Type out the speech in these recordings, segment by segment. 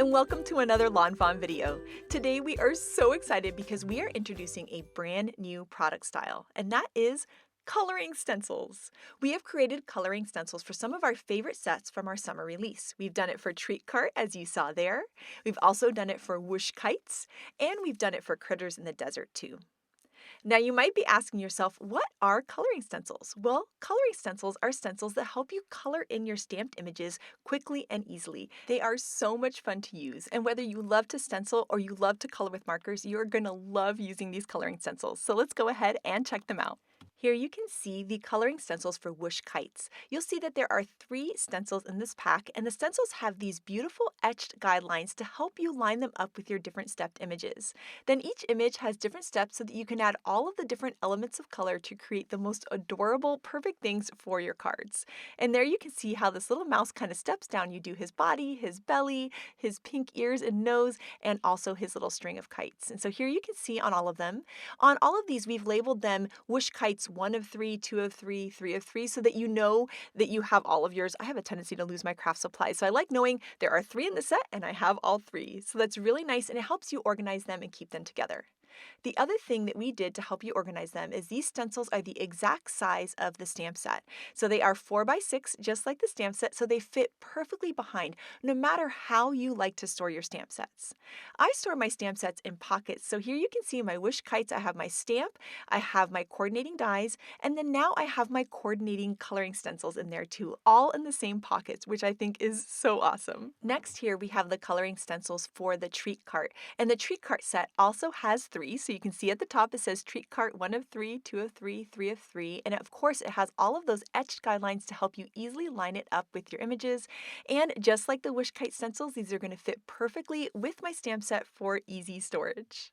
and welcome to another Lawn Fawn video. Today we are so excited because we are introducing a brand new product style, and that is coloring stencils. We have created coloring stencils for some of our favorite sets from our summer release. We've done it for Treat Cart, as you saw there. We've also done it for Whoosh Kites, and we've done it for Critters in the Desert too. Now, you might be asking yourself, what are coloring stencils? Well, coloring stencils are stencils that help you color in your stamped images quickly and easily. They are so much fun to use, and whether you love to stencil or you love to color with markers, you're going to love using these coloring stencils. So let's go ahead and check them out. Here you can see the coloring stencils for Whoosh Kites. You'll see that there are 3 stencils in this pack, and the stencils have these beautiful etched guidelines to help you line them up with your different stepped images. Then each image has different steps so that you can add all of the different elements of color to create the most adorable, perfect things for your cards. And there you can see how this little mouse kind of steps down. You do his body, his belly, his pink ears and nose, and also his little string of kites. And so here you can see on all of them. On all of these, we've labeled them Whoosh Kites 1 of 3, 2 of 3, 3 of 3, so that you know that you have all of yours. I have a tendency to lose my craft supplies, so I like knowing there are 3 in the set and I have all 3. So that's really nice, and it helps you organize them and keep them together. The other thing that we did to help you organize them is these stencils are the exact size of the stamp set. So they are 4 by 6, just like the stamp set, so they fit perfectly behind, no matter how you like to store your stamp sets. I store my stamp sets in pockets, so here you can see my Whoosh Kites. I have my stamp, I have my coordinating dies, and then now I have my coordinating coloring stencils in there too, all in the same pockets, which I think is so awesome. Next here we have the coloring stencils for the Treat Cart, and the Treat Cart set also has 3, so you can see at the top it says Treat Cart 1 of 3, 2 of 3, 3 of 3, and of course it has all of those etched guidelines to help you easily line it up with your images. And just like the Whoosh Kite stencils, these are going to fit perfectly with my stamp set for easy storage.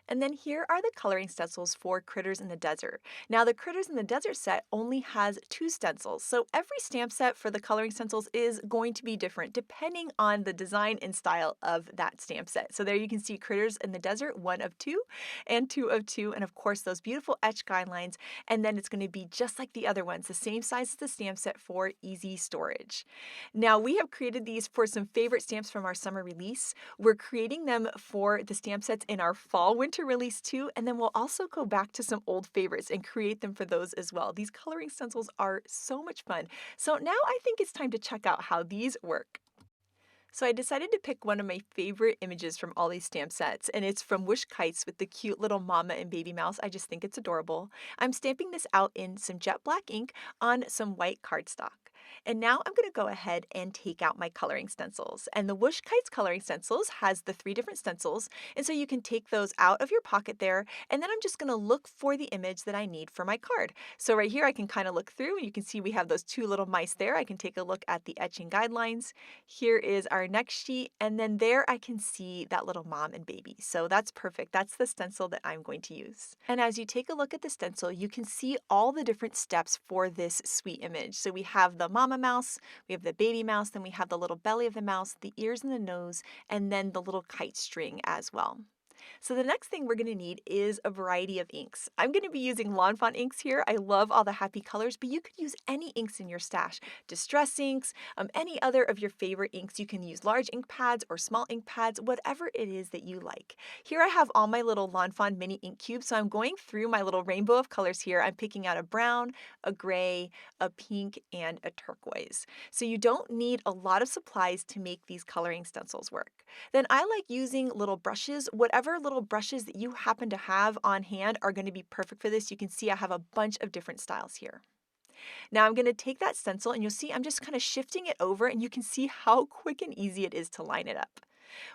And then here are the coloring stencils for Critters in the Desert. Now the Critters in the Desert set only has 2 stencils, so every stamp set for the coloring stencils is going to be different depending on the design and style of that stamp set. So there you can see Critters in the Desert 1 of 2 and 2 of 2, and of course those beautiful etched guidelines, and then it's going to be just like the other ones, the same size as the stamp set for easy storage. Now we have created these for some favorite stamps from our summer release. We're creating them for the stamp sets in our fall-winter release too, and then we'll also go back to some old favorites and create them for those as well. These coloring stencils are so much fun. So now I think it's time to check out how these work. So I decided to pick one of my favorite images from all these stamp sets, and it's from Whoosh Kites with the cute little mama and baby mouse. I just think it's adorable. I'm stamping this out in some jet black ink on some white cardstock. And now I'm going to go ahead and take out my coloring stencils. And the Whoosh Kites coloring stencils has the 3 different stencils, and so you can take those out of your pocket there, and then I'm just going to look for the image that I need for my card. So right here I can kind of look through, and you can see we have those 2 little mice there. I can take a look at the etching guidelines. Here is our next sheet, and then there I can see that little mom and baby. So that's perfect. That's the stencil that I'm going to use. And as you take a look at the stencil, you can see all the different steps for this sweet image. So we have the mama mouse, we have the baby mouse, then we have the little belly of the mouse, the ears and the nose, and then the little kite string as well. So the next thing we're going to need is a variety of inks. I'm going to be using lawnfawn inks here. I love all the happy colors, but you could use any inks in your stash. Distress inks, any other of your favorite inks. You can use large ink pads or small ink pads, whatever it is that you like. Here I have all my little lawnfawn mini ink cubes, so I'm going through my little rainbow of colors here. I'm picking out a brown, a gray, a pink, and a turquoise. So you don't need a lot of supplies to make these coloring stencils work. Then I like using little brushes. Whatever little brushes that you happen to have on hand are going to be perfect for this. You can see I have a bunch of different styles here. Now I'm going to take that stencil, and you'll see I'm just kind of shifting it over, and you can see how quick and easy it is to line it up.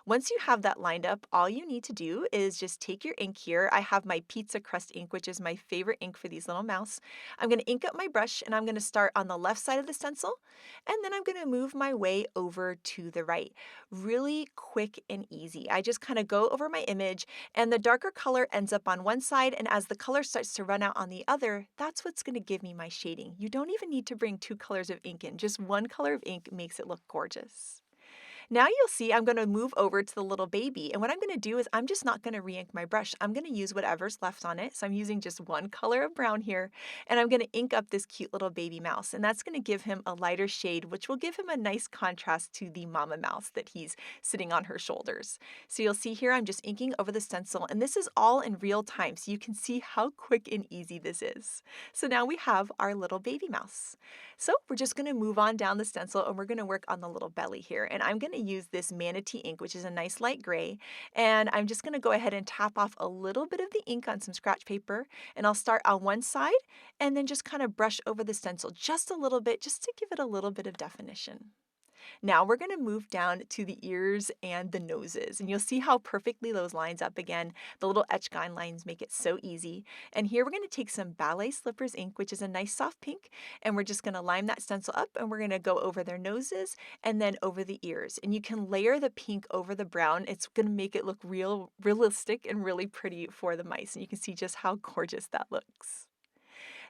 Once you have that lined up, all you need to do is just take your ink here. I have my pizza crust ink, which is my favorite ink for these little mouse. I'm going to ink up my brush, and I'm going to start on the left side of the stencil, and then I'm going to move my way over to the right. Really quick and easy. I just kind of go over my image, and the darker color ends up on one side, and as the color starts to run out on the other, that's what's going to give me my shading. You don't even need to bring 2 colors of ink in. Just 1 color of ink makes it look gorgeous. Now you'll see I'm gonna move over to the little baby, and what I'm gonna do is I'm just not gonna re-ink my brush. I'm gonna use whatever's left on it. So I'm using just one color of brown here, and I'm gonna ink up this cute little baby mouse, and that's gonna give him a lighter shade, which will give him a nice contrast to the mama mouse that he's sitting on her shoulders. So you'll see here I'm just inking over the stencil, and this is all in real time, so you can see how quick and easy this is. So now we have our little baby mouse. So we're just gonna move on down the stencil, and we're gonna work on the little belly here. And I'm gonna use this manatee ink, which is a nice light gray. And I'm just gonna go ahead and tap off a little bit of the ink on some scratch paper. And I'll start on one side and then just kind of brush over the stencil just a little bit, just to give it a little bit of definition. Now we're going to move down to the ears and the noses, and you'll see how perfectly those lines up again. The little etch guidelines make it so easy. And here we're going to take some Ballet Slippers ink, which is a nice soft pink, and we're just going to line that stencil up, and we're going to go over their noses and then over the ears. And you can layer the pink over the brown. It's going to make it look realistic and really pretty for the mice, and you can see just how gorgeous that looks.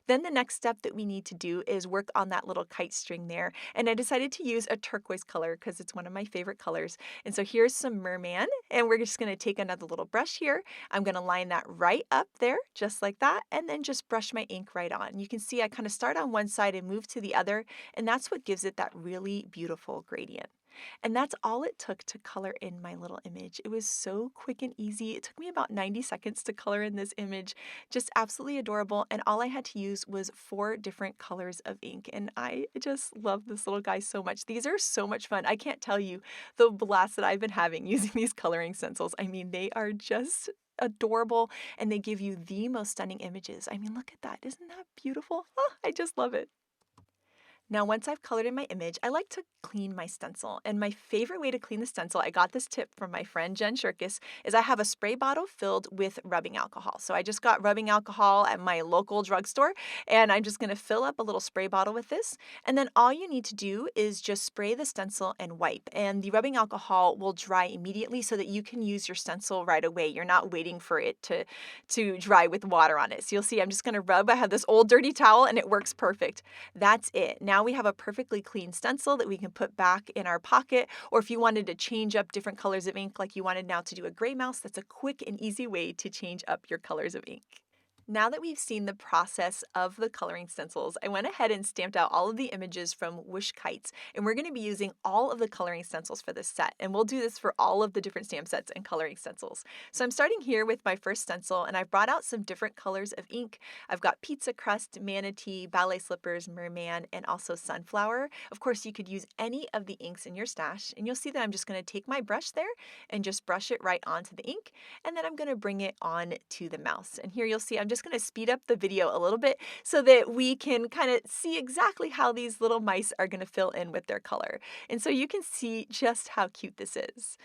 Then the next step that we need to do is work on that little kite string there. And I decided to use a turquoise color because it's one of my favorite colors. And so here's some merman, and we're just going to take another little brush here. I'm going to line that right up there, just like that, and then just brush my ink right on. You can see I kind of start on one side and move to the other, and that's what gives it that really beautiful gradient. And that's all it took to color in my little image. It was so quick and easy. It took me about 90 seconds to color in this image. Just absolutely adorable. And all I had to use was 4 different colors of ink. And I just love this little guy so much. These are so much fun. I can't tell you the blast that I've been having using these coloring stencils. I mean, they are just adorable, and they give you the most stunning images. I mean, look at that. Isn't that beautiful? Oh, I just love it. Now, once I've colored in my image, I like to clean my stencil. And my favorite way to clean the stencil, I got this tip from my friend Jen Shirkus, is I have a spray bottle filled with rubbing alcohol. So I just got rubbing alcohol at my local drugstore, and I'm just going to fill up a little spray bottle with this. And then all you need to do is just spray the stencil and wipe. And the rubbing alcohol will dry immediately so that you can use your stencil right away. You're not waiting for it to dry with water on it. So you'll see I'm just going to rub. I have this old dirty towel, and it works perfect. That's it. Now we have a perfectly clean stencil that we can put back in our pocket, or if you wanted to change up different colors of ink, like you wanted now to do a gray mouse, that's a quick and easy way to change up your colors of ink. Now that we've seen the process of the coloring stencils, I went ahead and stamped out all of the images from Wish Kites, and we're going to be using all of the coloring stencils for this set, and we'll do this for all of the different stamp sets and coloring stencils. So I'm starting here with my first stencil, and I've brought out some different colors of ink. I've got pizza crust, manatee, ballet slippers, merman, and also sunflower. Of course, you could use any of the inks in your stash, and you'll see that I'm just going to take my brush there and just brush it right onto the ink, and then I'm going to bring it on to the mouse. And here you'll see I'm just going to speed up the video a little bit so that we can kind of see exactly how these little mice are going to fill in with their color. And so you can see just how cute this is.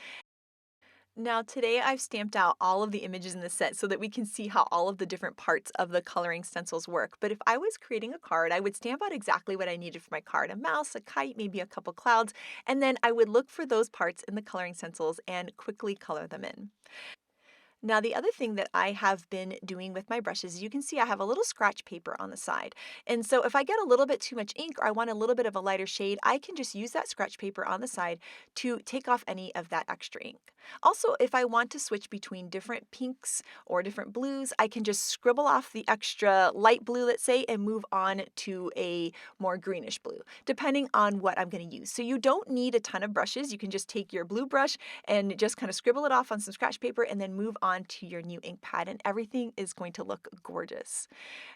Now today I've stamped out all of the images in the set so that we can see how all of the different parts of the coloring stencils work. But if I was creating a card, I would stamp out exactly what I needed for my card: a mouse, a kite, maybe a couple clouds, and then I would look for those parts in the coloring stencils and quickly color them in. Now, the other thing that I have been doing with my brushes, you can see I have a little scratch paper on the side. And so if I get a little bit too much ink or I want a little bit of a lighter shade, I can just use that scratch paper on the side to take off any of that extra ink. Also, if I want to switch between different pinks or different blues, I can just scribble off the extra light blue, let's say, and move on to a more greenish blue, depending on what I'm going to use. So you don't need a ton of brushes. You can just take your blue brush and just kind of scribble it off on some scratch paper and then move on to your new ink pad, and everything is going to look gorgeous.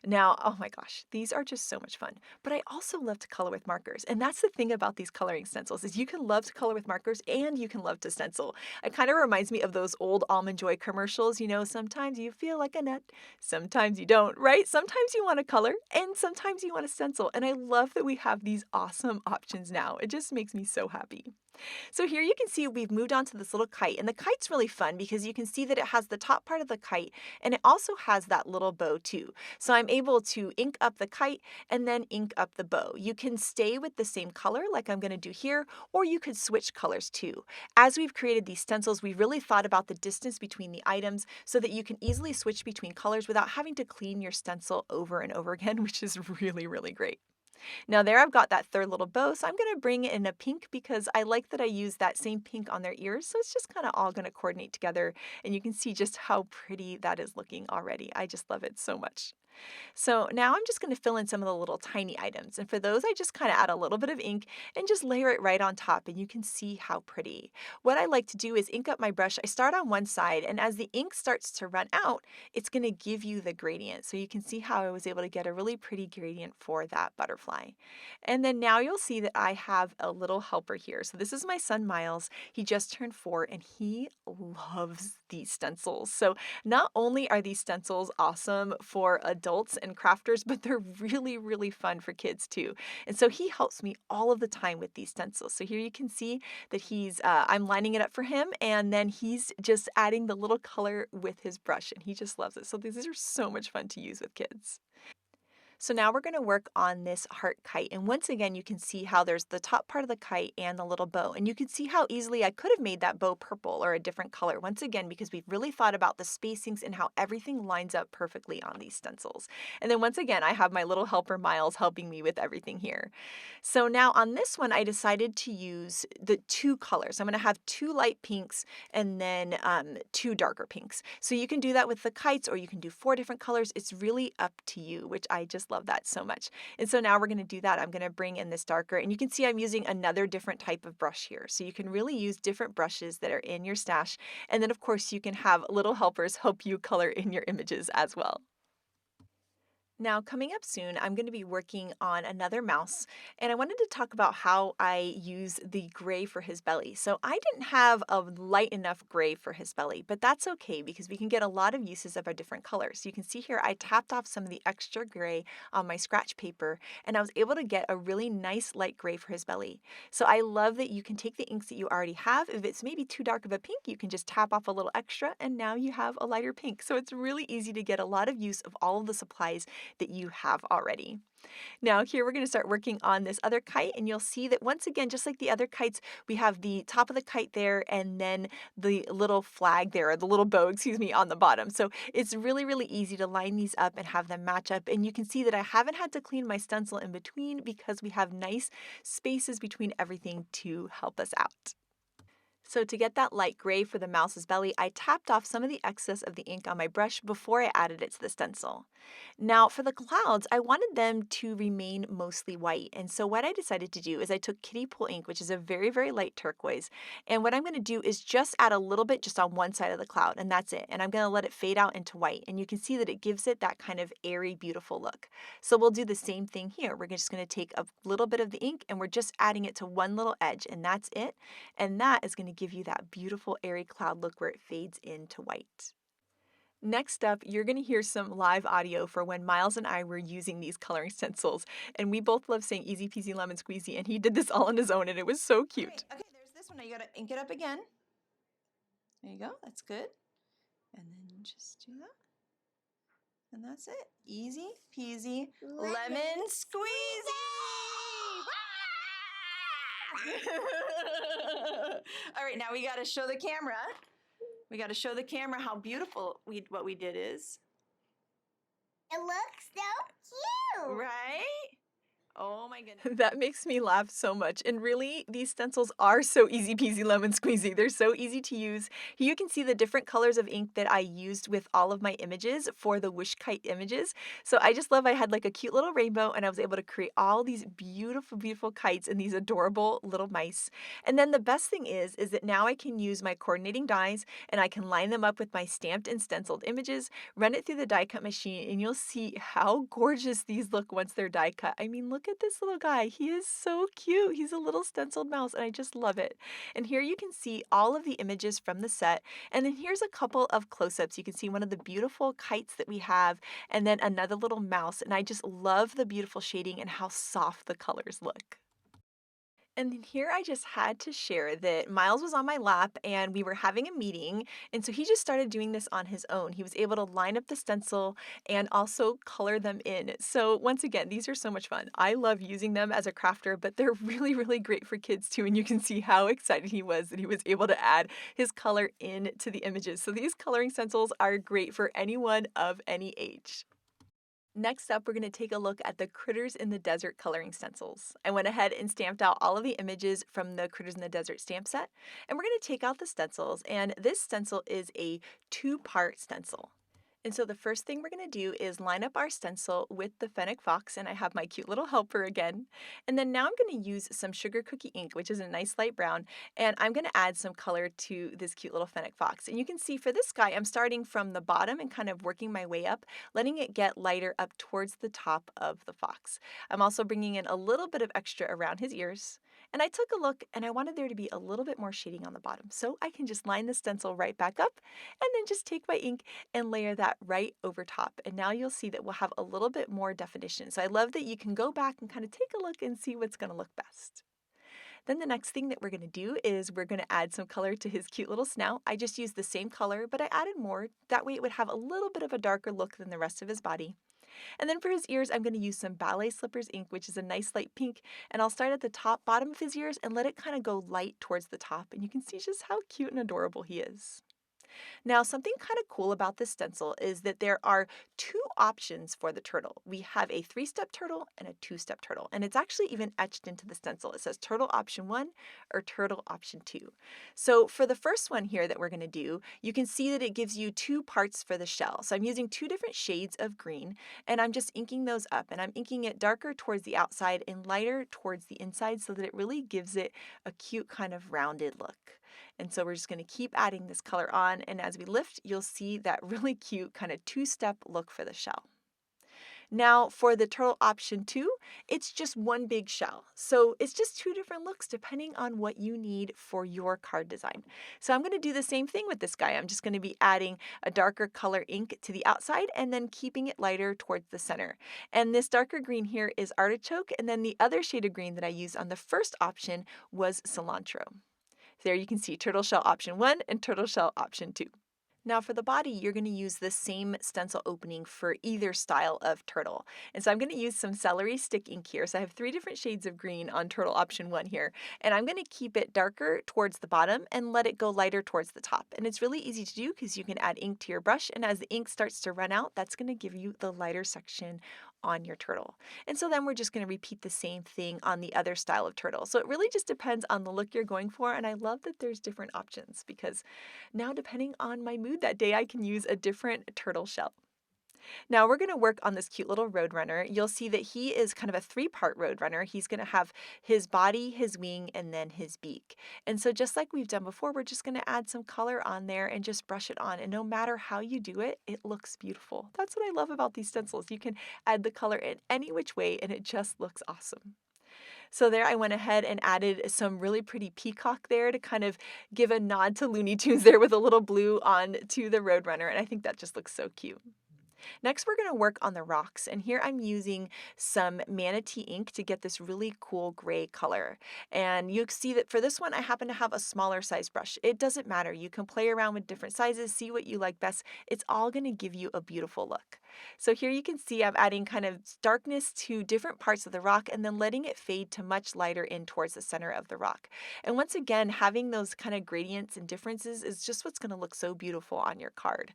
Now, oh my gosh, these are just so much fun. But I also love to color with markers, and that's the thing about these coloring stencils is you can love to color with markers and you can love to stencil. It kind of reminds me of those old Almond Joy commercials. You know, sometimes you feel like a nut, sometimes you don't, right? Sometimes you want to color and sometimes you want to stencil, and I love that we have these awesome options now. It just makes me so happy. So here you can see we've moved on to this little kite, and the kite's really fun because you can see that it has the top part of the kite and it also has that little bow too. So I'm able to ink up the kite and then ink up the bow. You can stay with the same color like I'm going to do here, or you could switch colors too. As we've created these stencils, we've really thought about the distance between the items so that you can easily switch between colors without having to clean your stencil over and over again, which is really, really great. Now there I've got that third little bow, so I'm gonna bring in a pink because I like that I use that same pink on their ears, so it's just kinda all gonna coordinate together, and you can see just how pretty that is looking already. I just love it so much. So now I'm just going to fill in some of the little tiny items. And for those, I just kind of add a little bit of ink and just layer it right on top, and you can see how pretty. What I like to do is ink up my brush. I start on one side, and as the ink starts to run out, it's going to give you the gradient. So you can see how I was able to get a really pretty gradient for that butterfly. And then now you'll see that I have a little helper here. So this is my son Miles. He just turned 4 and he loves these stencils. So not only are these stencils awesome for adults and crafters, but they're really, really fun for kids too. And so he helps me all of the time with these stencils. So here you can see that I'm lining it up for him, and then he's just adding the little color with his brush, and he just loves it. So these are so much fun to use with kids. So now we're going to work on this heart kite. And once again, you can see how there's the top part of the kite and the little bow. And you can see how easily I could have made that bow purple or a different color. Once again, because we've really thought about the spacings and how everything lines up perfectly on these stencils. And then once again, I have my little helper Miles helping me with everything here. So now on this one, I decided to use the 2 colors. I'm going to have 2 light pinks and then 2 darker pinks. So you can do that with the kites, or you can do 4 different colors. It's really up to you, which I just love that so much. And so now we're going to do that. I'm going to bring in this darker, and you can see I'm using another different type of brush here. So you can really use different brushes that are in your stash. And then of course you can have little helpers help you color in your images as well. Now, coming up soon, I'm going to be working on another mouse, and I wanted to talk about how I use the gray for his belly. So I didn't have a light enough gray for his belly, but that's okay because we can get a lot of uses of our different colors. You can see here I tapped off some of the extra gray on my scratch paper, and I was able to get a really nice light gray for his belly. So I love that you can take the inks that you already have. If it's maybe too dark of a pink, you can just tap off a little extra, and now you have a lighter pink. So it's really easy to get a lot of use of all of the supplies that you have already. Now here we're going to start working on this other kite, and you'll see that once again, just like the other kites, we have the top of the kite there and then the little flag there, or the little bow, excuse me, on the bottom. So it's really, really easy to line these up and have them match up. And you can see that I haven't had to clean my stencil in between because we have nice spaces between everything to help us out. So to get that light gray for the mouse's belly, I tapped off some of the excess of the ink on my brush before I added it to the stencil. Now for the clouds, I wanted them to remain mostly white. And so what I decided to do is I took kiddie pool ink, which is a very, very light turquoise. And what I'm going to do is just add a little bit just on one side of the cloud, and that's it. And I'm going to let it fade out into white. And you can see that it gives it that kind of airy, beautiful look. So we'll do the same thing here. We're just going to take a little bit of the ink and we're just adding it to one little edge, and that's it. And that is going to give you that beautiful airy cloud look where it fades into white. Next up, you're going to hear some live audio for when Miles and I were using these coloring stencils, and we both love saying easy peasy lemon squeezy, and he did this all on his own, and it was so cute. Okay, there's this one. Now you gotta ink it up again. There you go, that's good. And then just do that. And that's it. Easy peasy lemon squeezy! All right, now we gotta show the camera. We gotta show the camera how beautiful what we did is. It looks so cute. Right? Oh my goodness. That makes me laugh so much. And really, these stencils are so easy peasy lemon squeezy. They're so easy to use. Here you can see the different colors of ink that I used with all of my images for the wish kite images. So I just love I had like a cute little rainbow, and I was able to create all these beautiful, beautiful kites and these adorable little mice. And then the best thing is that now I can use my coordinating dies, and I can line them up with my stamped and stenciled images, run it through the die cut machine, and you'll see how gorgeous these look once they're die cut. I mean, look at this little guy. He is so cute. He's a little stenciled mouse, and I just love it. And here you can see all of the images from the set. And then here's a couple of close-ups. You can see one of the beautiful kites that we have, and then another little mouse. And I just love the beautiful shading and how soft the colors look. And then here I just had to share that Miles was on my lap and we were having a meeting. And so he just started doing this on his own. He was able to line up the stencil and also color them in. So once again, these are so much fun. I love using them as a crafter, but they're really, really great for kids too. And you can see how excited he was that he was able to add his color into the images. So these coloring stencils are great for anyone of any age. Next up, we're going to take a look at the Critters in the Desert coloring stencils. I went ahead and stamped out all of the images from the Critters in the Desert stamp set, and we're going to take out the stencils, and this stencil is a two-part stencil. And so the first thing we're going to do is line up our stencil with the fennec fox, and I have my cute little helper again. And then now I'm going to use some sugar cookie ink, which is a nice light brown, and I'm going to add some color to this cute little fennec fox. And you can see for this guy, I'm starting from the bottom and kind of working my way up, letting it get lighter up towards the top of the fox. I'm also bringing in a little bit of extra around his ears. And I took a look and I wanted there to be a little bit more shading on the bottom. So I can just line the stencil right back up and then just take my ink and layer that right over top. And now you'll see that we'll have a little bit more definition. So I love that you can go back and kind of take a look and see what's going to look best. Then the next thing that we're going to do is we're going to add some color to his cute little snout. I just used the same color, but I added more. That way it would have a little bit of a darker look than the rest of his body. And then for his ears, I'm going to use some Ballet Slippers ink, which is a nice light pink. And I'll start at the bottom of his ears and let it kind of go light towards the top. And you can see just how cute and adorable he is. Now, something kind of cool about this stencil is that there are two options for the turtle. We have a 3-step turtle and a 2-step turtle, and it's actually even etched into the stencil. It says turtle option 1 or turtle option 2. So for the first one here that we're going to do, you can see that it gives you two parts for the shell. So I'm using two different shades of green, and I'm just inking those up, and I'm inking it darker towards the outside and lighter towards the inside so that it really gives it a cute kind of rounded look. And so we're just going to keep adding this color on, and as we lift, you'll see that really cute kind of 2-step look for the shell. Now for the turtle option 2, it's just one big shell. So it's just two different looks depending on what you need for your card design. So I'm going to do the same thing with this guy. I'm just going to be adding a darker color ink to the outside and then keeping it lighter towards the center. And this darker green here is artichoke, and then the other shade of green that I used on the first option was cilantro. There you can see turtle shell option 1 and turtle shell option 2. Now for the body, you're going to use the same stencil opening for either style of turtle. And so I'm going to use some celery stick ink here. So I have 3 different shades of green on turtle option 1 here. And I'm going to keep it darker towards the bottom and let it go lighter towards the top. And it's really easy to do because you can add ink to your brush. And as the ink starts to run out, that's going to give you the lighter section on your turtle. And so then we're just going to repeat the same thing on the other style of turtle. So it really just depends on the look you're going for. And I love that there's different options because now depending on my mood that day, I can use a different turtle shell. Now we're going to work on this cute little roadrunner. You'll see that he is kind of a 3-part roadrunner. He's going to have his body, his wing, and then his beak. And so just like we've done before, we're just going to add some color on there and just brush it on. And no matter how you do it, it looks beautiful. That's what I love about these stencils. You can add the color in any which way and it just looks awesome. So there I went ahead and added some really pretty peacock there to kind of give a nod to Looney Tunes there with a little blue on to the roadrunner. And I think that just looks so cute. Next, we're going to work on the rocks, and here I'm using some manatee ink to get this really cool gray color. And you see that for this one, I happen to have a smaller size brush. It doesn't matter. You can play around with different sizes, see what you like best. It's all going to give you a beautiful look. So here you can see I'm adding kind of darkness to different parts of the rock and then letting it fade to much lighter in towards the center of the rock. And once again, having those kind of gradients and differences is just what's going to look so beautiful on your card.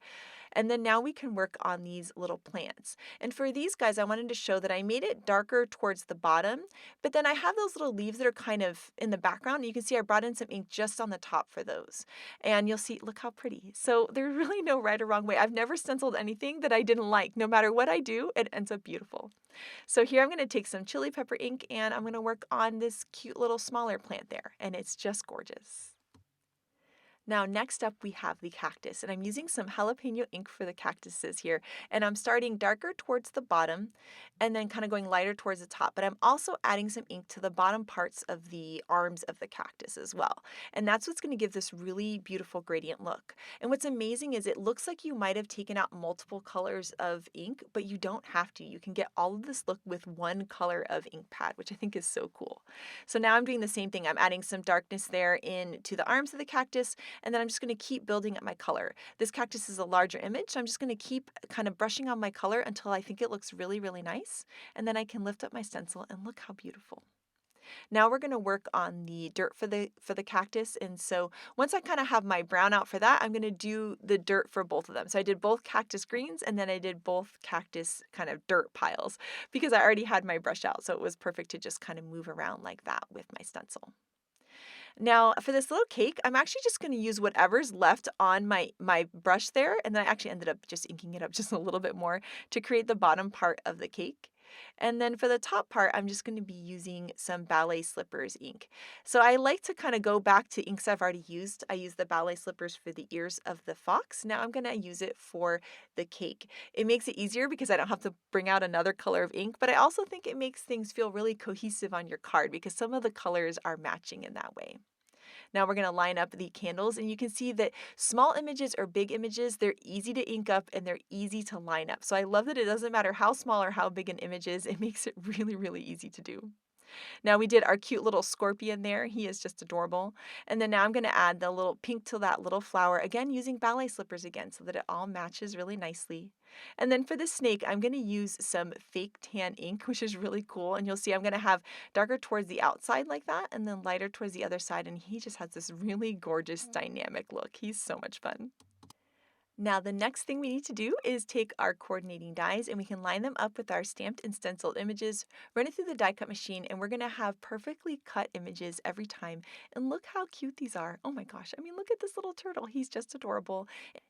And then now we can work on these little plants. And for these guys, I wanted to show that I made it darker towards the bottom, but then I have those little leaves that are kind of in the background. You can see I brought in some ink just on the top for those. And you'll see, look how pretty. So there's really no right or wrong way. I've never stenciled anything that I didn't like. No matter what I do, it ends up beautiful. So here I'm going to take some chili pepper ink and I'm going to work on this cute little smaller plant there. And it's just gorgeous. Now next up we have the cactus, and I'm using some jalapeno ink for the cactuses here, and I'm starting darker towards the bottom and then kind of going lighter towards the top, but I'm also adding some ink to the bottom parts of the arms of the cactus as well, and that's what's going to give this really beautiful gradient look. And what's amazing is it looks like you might have taken out multiple colors of ink, but you don't have to. You can get all of this look with one color of ink pad, which I think is so cool. So now I'm doing the same thing. I'm adding some darkness there into the arms of the cactus, and then I'm just going to keep building up my color. This cactus is a larger image, so I'm just going to keep kind of brushing on my color until I think it looks really, really nice. And then I can lift up my stencil and look how beautiful. Now we're going to work on the dirt for the cactus. And so once I kind of have my brown out for that, I'm going to do the dirt for both of them. So I did both cactus greens and then I did both cactus kind of dirt piles because I already had my brush out. So it was perfect to just kind of move around like that with my stencil. Now for this little cake, I'm actually just going to use whatever's left on my brush there. And then I actually ended up just inking it up just a little bit more to create the bottom part of the cake. And then for the top part, I'm just going to be using some Ballet Slippers ink. So I like to kind of go back to inks I've already used. I used the Ballet Slippers for the ears of the fox. Now I'm going to use it for the cake. It makes it easier because I don't have to bring out another color of ink, but I also think it makes things feel really cohesive on your card because some of the colors are matching in that way. Now we're going to line up the candles, and you can see that small images or big images, they're easy to ink up and they're easy to line up. So I love that it doesn't matter how small or how big an image is, it makes it really, really easy to do. Now we did our cute little scorpion there. He is just adorable. And then now I'm going to add the little pink to that little flower, again using ballet slippers again so that it all matches really nicely. And then for the snake, I'm going to use some fake tan ink, which is really cool. And you'll see I'm going to have darker towards the outside like that and then lighter towards the other side. And he just has this really gorgeous dynamic look. He's so much fun. Now the next thing we need to do is take our coordinating dies and we can line them up with our stamped and stenciled images, run it through the die cut machine, and we're going to have perfectly cut images every time. And look how cute these are. Oh my gosh, I mean look at this little turtle. He's just adorable.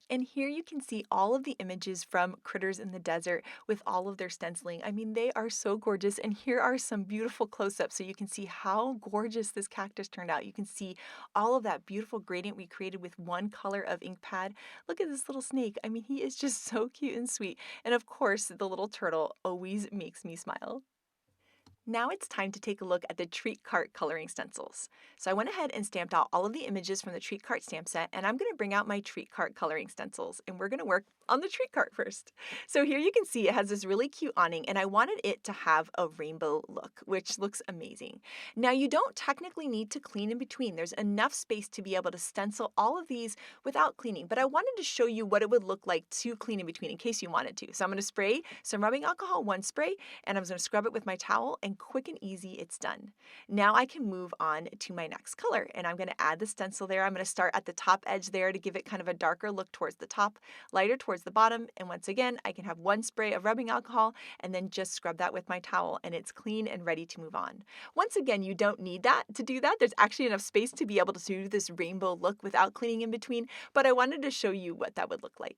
And here you can see all of the images from Critters in the Desert with all of their stenciling. I mean they are so gorgeous, and here are some beautiful close-ups so you can see how gorgeous this cactus turned out. You can see all of that beautiful gradient we created with one color of ink pad. Look at this little snake. I mean, he is just so cute and sweet. And of course, the little turtle always makes me smile. Now it's time to take a look at the treat cart coloring stencils. So I went ahead and stamped out all of the images from the treat cart stamp set, and I'm going to bring out my treat cart coloring stencils, and we're going to work on the treat cart first. So here you can see it has this really cute awning, and I wanted it to have a rainbow look, which looks amazing. Now you don't technically need to clean in between. There's enough space to be able to stencil all of these without cleaning, but I wanted to show you what it would look like to clean in between in case you wanted to. So I'm going to spray some rubbing alcohol, one spray, and I'm going to scrub it with my towel, and quick and easy, it's done. Now I can move on to my next color, and I'm going to add the stencil there. I'm going to start at the top edge there to give it kind of a darker look towards the top, lighter towards the bottom, and once again, I can have one spray of rubbing alcohol and then just scrub that with my towel, and it's clean and ready to move on. Once again, you don't need that to do that. There's actually enough space to be able to do this rainbow look without cleaning in between, but I wanted to show you what that would look like.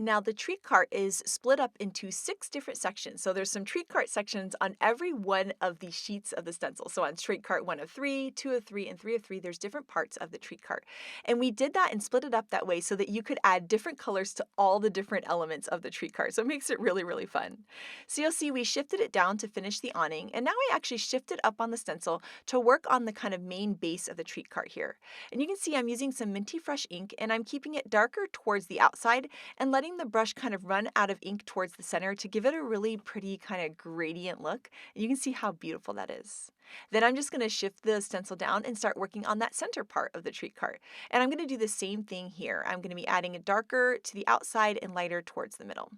Now the treat cart is split up into 6 different sections. So there's some treat cart sections on every one of the sheets of the stencil. So on treat cart 1 of 3, 2 of 3, and 3 of 3, there's different parts of the treat cart. And we did that and split it up that way so that you could add different colors to all the different elements of the treat cart. So it makes it really, really fun. So you'll see we shifted it down to finish the awning. And now I actually shifted up on the stencil to work on the kind of main base of the treat cart here. And you can see I'm using some Minty Fresh ink, and I'm keeping it darker towards the outside and letting the brush kind of run out of ink towards the center to give it a really pretty kind of gradient look. And you can see how beautiful that is. Then I'm just going to shift the stencil down and start working on that center part of the treat cart. And I'm going to do the same thing here. I'm going to be adding it darker to the outside and lighter towards the middle.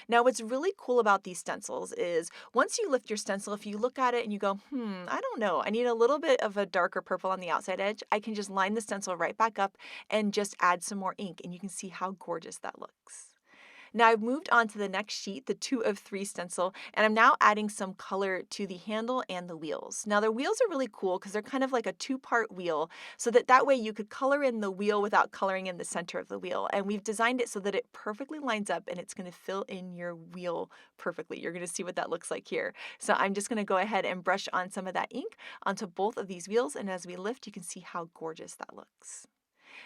Now what's really cool about these stencils is once you lift your stencil, if you look at it and you go, I don't know, I need a little bit of a darker purple on the outside edge, I can just line the stencil right back up and just add some more ink, and you can see how gorgeous that looks. Now I've moved on to the next sheet, the 2 of 3 stencil, and I'm now adding some color to the handle and the wheels. Now the wheels are really cool because they're kind of like a 2-part wheel, so that way you could color in the wheel without coloring in the center of the wheel. And we've designed it so that it perfectly lines up and it's going to fill in your wheel perfectly. You're going to see what that looks like here. So I'm just going to go ahead and brush on some of that ink onto both of these wheels, and as we lift, you can see how gorgeous that looks.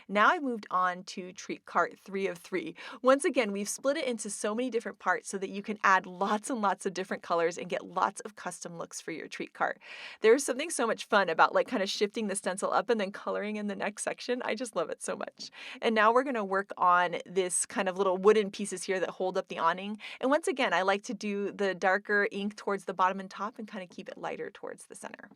Now I moved on to treat cart 3 of 3. Once again, we've split it into so many different parts so that you can add lots and lots of different colors and get lots of custom looks for your treat cart. There's something so much fun about like kind of shifting the stencil up and then coloring in the next section. I just love it so much. And now we're going to work on this kind of little wooden pieces here that hold up the awning. And once again, I like to do the darker ink towards the bottom and top and kind of keep it lighter towards the center.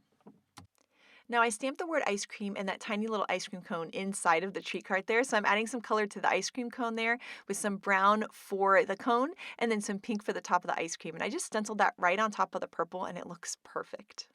Now I stamped the word ice cream and that tiny little ice cream cone inside of the treat cart there. So I'm adding some color to the ice cream cone there with some brown for the cone and then some pink for the top of the ice cream. And I just stenciled that right on top of the purple, and it looks perfect.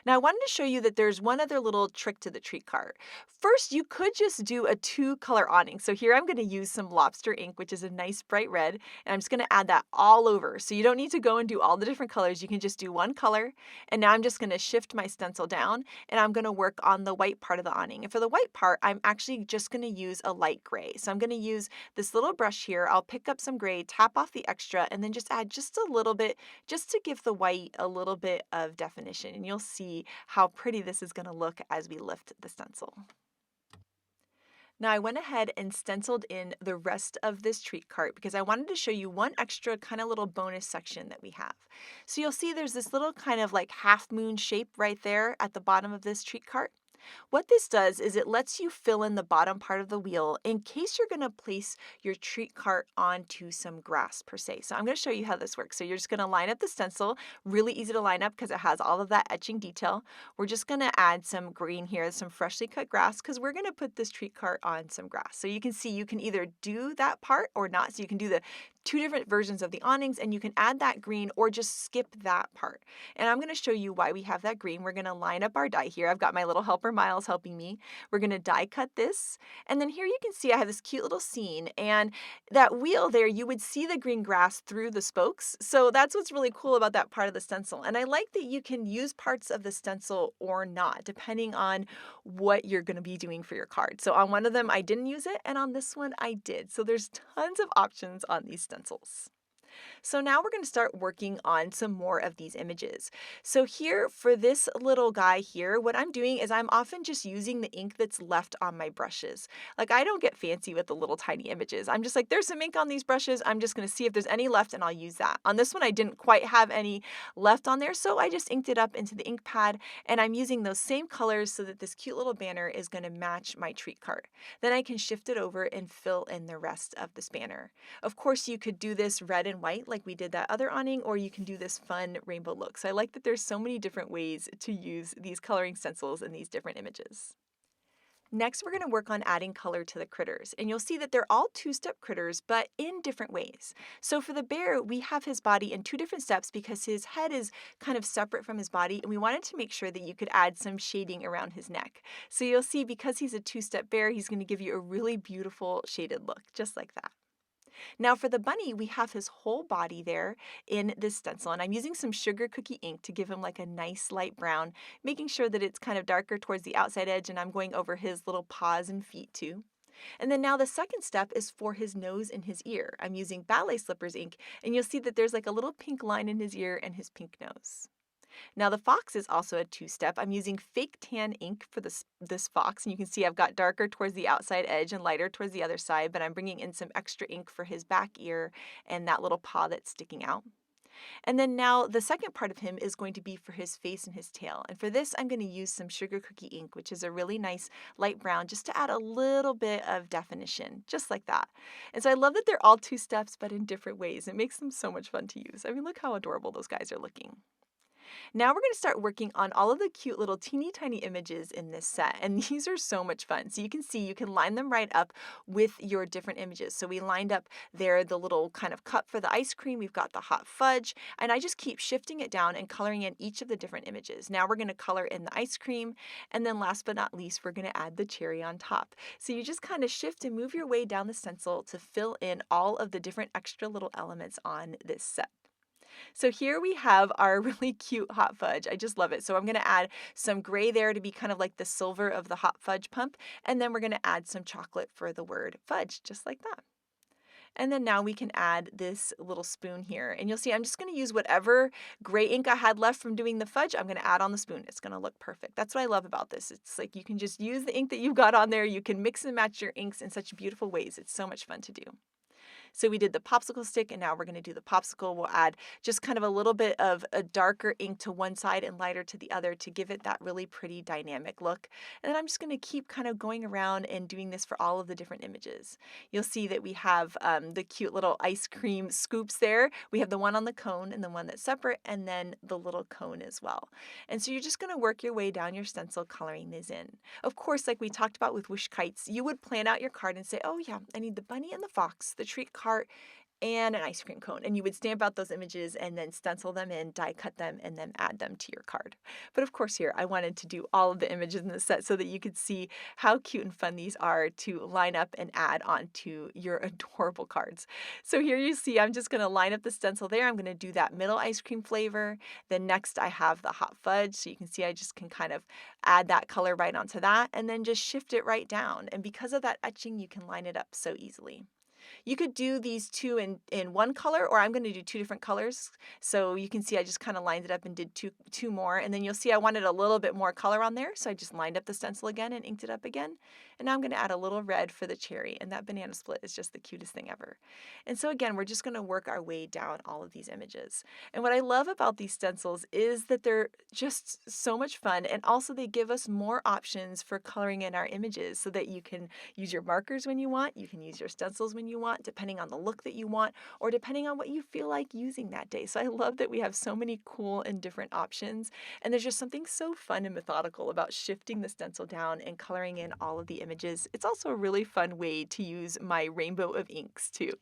Now, I wanted to show you that there's one other little trick to the treat cart. First, you could just do a two-color awning. So here I'm going to use some lobster ink, which is a nice bright red, and I'm just going to add that all over. So you don't need to go and do all the different colors. You can just do one color. And now I'm just going to shift my stencil down, and I'm going to work on the white part of the awning. And for the white part, I'm actually just going to use a light gray. So I'm going to use this little brush here. I'll pick up some gray, tap off the extra, and then just add just a little bit, just to give the white a little bit of definition. And you'll see how pretty this is going to look as we lift the stencil. Now I went ahead and stenciled in the rest of this treat cart because I wanted to show you one extra kind of little bonus section that we have. So you'll see there's this little kind of like half moon shape right there at the bottom of this treat cart. What this does is it lets you fill in the bottom part of the wheel in case you're going to place your treat cart onto some grass per se. So I'm going to show you how this works. So you're just going to line up the stencil, really easy to line up because it has all of that etching detail. We're just going to add some green here, some freshly cut grass, because we're going to put this treat cart on some grass. So you can see you can either do that part or not. So you can do the two different versions of the awnings and you can add that green or just skip that part. And I'm going to show you why we have that green. We're going to line up our die here. I've got my little helper Miles helping me. We're going to die cut this. And then here you can see I have this cute little scene, and that wheel there, you would see the green grass through the spokes. So that's what's really cool about that part of the stencil. And I like that you can use parts of the stencil or not, depending on what you're going to be doing for your card. So on one of them, I didn't use it, and on this one, I did. So there's tons of options on these stencils. So now we're going to start working on some more of these images. So here for this little guy here, what I'm doing is I'm often just using the ink that's left on my brushes. Like I don't get fancy with the little tiny images. I'm just like, there's some ink on these brushes. I'm just going to see if there's any left and I'll use that. On this one, I didn't quite have any left on there, so I just inked it up into the ink pad, and I'm using those same colors so that this cute little banner is going to match my treat cart. Then I can shift it over and fill in the rest of this banner. Of course, you could do this red and white like we did that other awning, or you can do this fun rainbow look. So I like that there's so many different ways to use these coloring stencils in these different images. Next, we're going to work on adding color to the critters, and you'll see that they're all two-step critters, but in different ways. So for the bear, we have his body in two different steps because his head is kind of separate from his body, and we wanted to make sure that you could add some shading around his neck. So you'll see because he's a two-step bear, he's going to give you a really beautiful shaded look, just like that. Now for the bunny, we have his whole body there in this stencil, and I'm using some sugar cookie ink to give him like a nice light brown, making sure that it's kind of darker towards the outside edge, and I'm going over his little paws and feet too. And then now the second step is for his nose and his ear. I'm using ballet slippers ink, and you'll see that there's like a little pink line in his ear and his pink nose. Now the fox is also a two-step. I'm using fake tan ink for this fox, and you can see I've got darker towards the outside edge and lighter towards the other side, but I'm bringing in some extra ink for his back ear and that little paw that's sticking out. And then now the second part of him is going to be for his face and his tail. And for this, I'm going to use some sugar cookie ink, which is a really nice light brown, just to add a little bit of definition, just like that. And so I love that they're all two steps, but in different ways. It makes them so much fun to use. I mean, look how adorable those guys are looking. Now we're going to start working on all of the cute little teeny tiny images in this set, and these are so much fun. So you can see you can line them right up with your different images. So we lined up there the little kind of cup for the ice cream, we've got the hot fudge, and I just keep shifting it down and coloring in each of the different images. Now we're going to color in the ice cream, and then last but not least, we're going to add the cherry on top. So you just kind of shift and move your way down the stencil to fill in all of the different extra little elements on this set. So here we have our really cute hot fudge. I just love it. So I'm going to add some gray there to be kind of like the silver of the hot fudge pump. And then we're going to add some chocolate for the word fudge, just like that. And then now we can add this little spoon here. And you'll see I'm just going to use whatever gray ink I had left from doing the fudge. I'm going to add on the spoon. It's going to look perfect. That's what I love about this. It's like you can just use the ink that you've got on there. You can mix and match your inks in such beautiful ways. It's so much fun to do. So we did the popsicle stick, and now we're going to do the popsicle. We'll add just kind of a little bit of a darker ink to one side and lighter to the other to give it that really pretty dynamic look. And then I'm just going to keep kind of going around and doing this for all of the different images. You'll see that we have the cute little ice cream scoops there. We have the one on the cone and the one that's separate, and then the little cone as well. And so you're just going to work your way down your stencil coloring these in. Of course, like we talked about with wish kites, you would plan out your card and say, oh yeah, I need the bunny and the fox, the treat cart, and an ice cream cone. And you would stamp out those images and then stencil them in, die cut them, and then add them to your card. But of course here, I wanted to do all of the images in the set so that you could see how cute and fun these are to line up and add onto your adorable cards. So here you see, I'm just gonna line up the stencil there. I'm gonna do that middle ice cream flavor. Then next I have the hot fudge. So you can see I just can kind of add that color right onto that and then just shift it right down. And because of that etching, you can line it up so easily. You could do these two in one color, or I'm going to do two different colors. So you can see I just kind of lined it up and did two more. And then you'll see I wanted a little bit more color on there. So I just lined up the stencil again and inked it up again. And now I'm going to add a little red for the cherry. And that banana split is just the cutest thing ever. And so again, we're just going to work our way down all of these images. And what I love about these stencils is that they're just so much fun. And also they give us more options for coloring in our images so that you can use your markers when you want, you can use your stencils when you want, depending on the look that you want, or depending on what you feel like using that day. So I love that we have so many cool and different options. And there's just something so fun and methodical about shifting the stencil down and coloring in all of the images. It's also a really fun way to use my rainbow of inks too.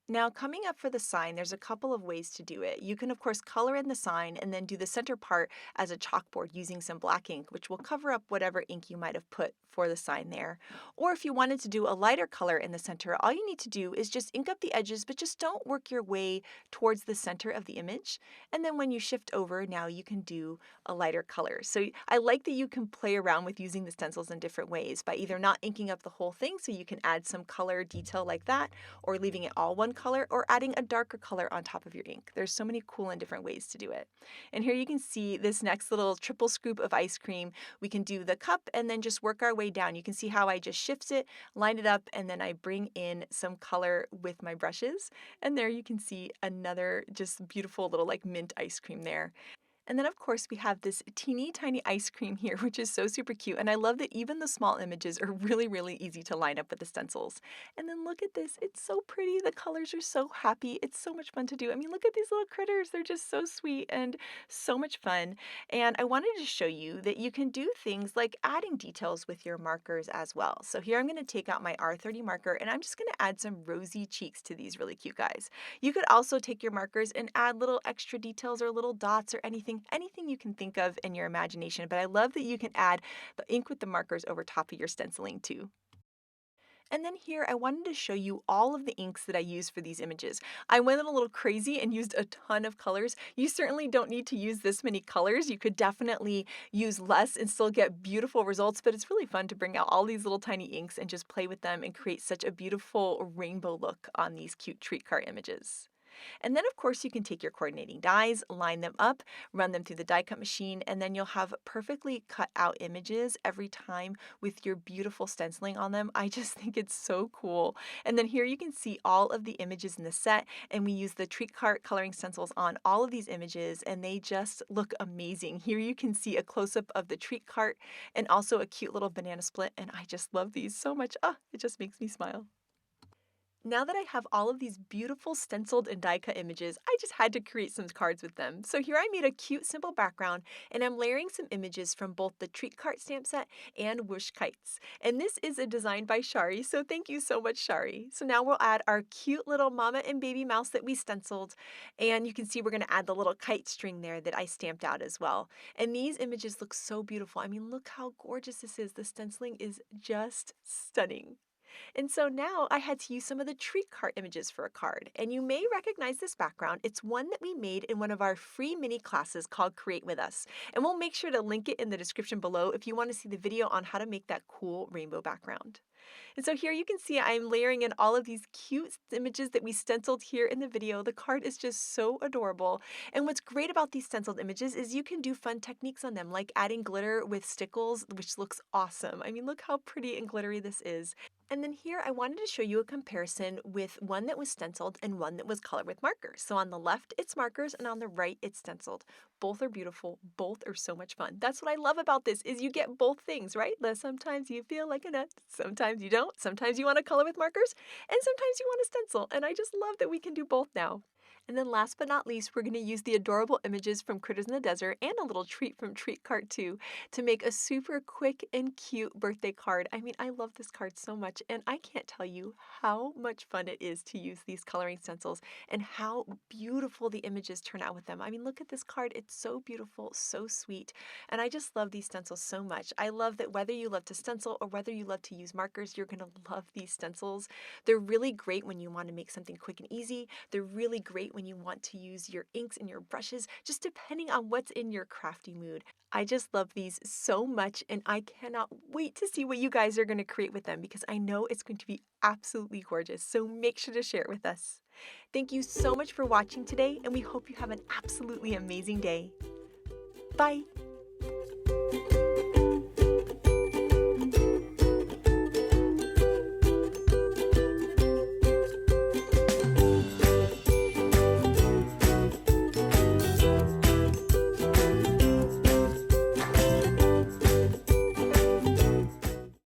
Now, coming up for the sign, there's a couple of ways to do it. You can, of course, color in the sign and then do the center part as a chalkboard using some black ink, which will cover up whatever ink you might have put for the sign there. Or if you wanted to do a lighter color in the center, all you need to do is just ink up the edges, but just don't work your way towards the center of the image. And then when you shift over, now you can do a lighter color. So I like that you can play around with using the stencils in different ways by either not inking up the whole thing so you can add some color detail like that, or leaving it all one color, or adding a darker color on top of your ink. There's so many cool and different ways to do it. And here you can see this next little triple scoop of ice cream. We can do the cup and then just work our way down. You can see how I just shift it, line it up, and then I bring in some color with my brushes. And there you can see another just beautiful little like mint ice cream there. And then of course we have this teeny tiny ice cream here, which is so super cute. And I love that even the small images are really, really easy to line up with the stencils. And then look at this, it's so pretty. The colors are so happy. It's so much fun to do. I mean, look at these little critters. They're just so sweet and so much fun. And I wanted to show you that you can do things like adding details with your markers as well. So here I'm going to take out my R30 marker and I'm just going to add some rosy cheeks to these really cute guys. You could also take your markers and add little extra details or little dots or anything you can think of in your imagination, but I love that you can add the ink with the markers over top of your stenciling too. And then here, I wanted to show you all of the inks that I use for these images. I went a little crazy and used a ton of colors. You certainly don't need to use this many colors. You could definitely use less and still get beautiful results, but it's really fun to bring out all these little tiny inks and just play with them and create such a beautiful rainbow look on these cute treat card images. And then of course you can take your coordinating dies, line them up, run them through the die cut machine, and then you'll have perfectly cut out images every time with your beautiful stenciling on them. I just think it's so cool. And then here you can see all of the images in the set, and we use the treat cart coloring stencils on all of these images, and they just look amazing. Here you can see a close-up of the treat cart and also a cute little banana split, and I just love these so much. Ah, it just makes me smile. Now that I have all of these beautiful stenciled and die cut images, I just had to create some cards with them. So here I made a cute simple background and I'm layering some images from both the treat cart stamp set and Whoosh Kites. And this is a design by Shari, so thank you so much, Shari. So now we'll add our cute little mama and baby mouse that we stenciled. And you can see we're going to add the little kite string there that I stamped out as well. And these images look so beautiful. I mean, look how gorgeous this is. The stenciling is just stunning. And so now I had to use some of the treat cart images for a card. And you may recognize this background. It's one that we made in one of our free mini classes called Create With Us. And we'll make sure to link it in the description below if you want to see the video on how to make that cool rainbow background. And so here you can see I'm layering in all of these cute images that we stenciled here in the video. The card is just so adorable. And what's great about these stenciled images is you can do fun techniques on them, like adding glitter with stickles, which looks awesome. I mean, look how pretty and glittery this is. And then here I wanted to show you a comparison with one that was stenciled and one that was colored with markers. So on the left it's markers and on the right it's stenciled. Both are beautiful, both are so much fun. That's what I love about this is you get both things, right? Sometimes you feel like a nut, sometimes you don't. Sometimes you want to color with markers and sometimes you want to stencil. And I just love that we can do both now. And then last but not least, we're going to use the adorable images from Critters in the Desert and a little treat from Treat Cart 2 to make a super quick and cute birthday card. I mean, I love this card so much, and I can't tell you how much fun it is to use these coloring stencils and how beautiful the images turn out with them. I mean, look at this card. It's so beautiful, so sweet, and I just love these stencils so much. I love that whether you love to stencil or whether you love to use markers, you're going to love these stencils. They're really great when you want to make something quick and easy. They're really great when you want to use your inks and your brushes, just depending on what's in your crafty mood. I just love these so much, and I cannot wait to see what you guys are going to create with them because I know it's going to be absolutely gorgeous. So make sure to share it with us. Thank you so much for watching today, and we hope you have an absolutely amazing day. Bye!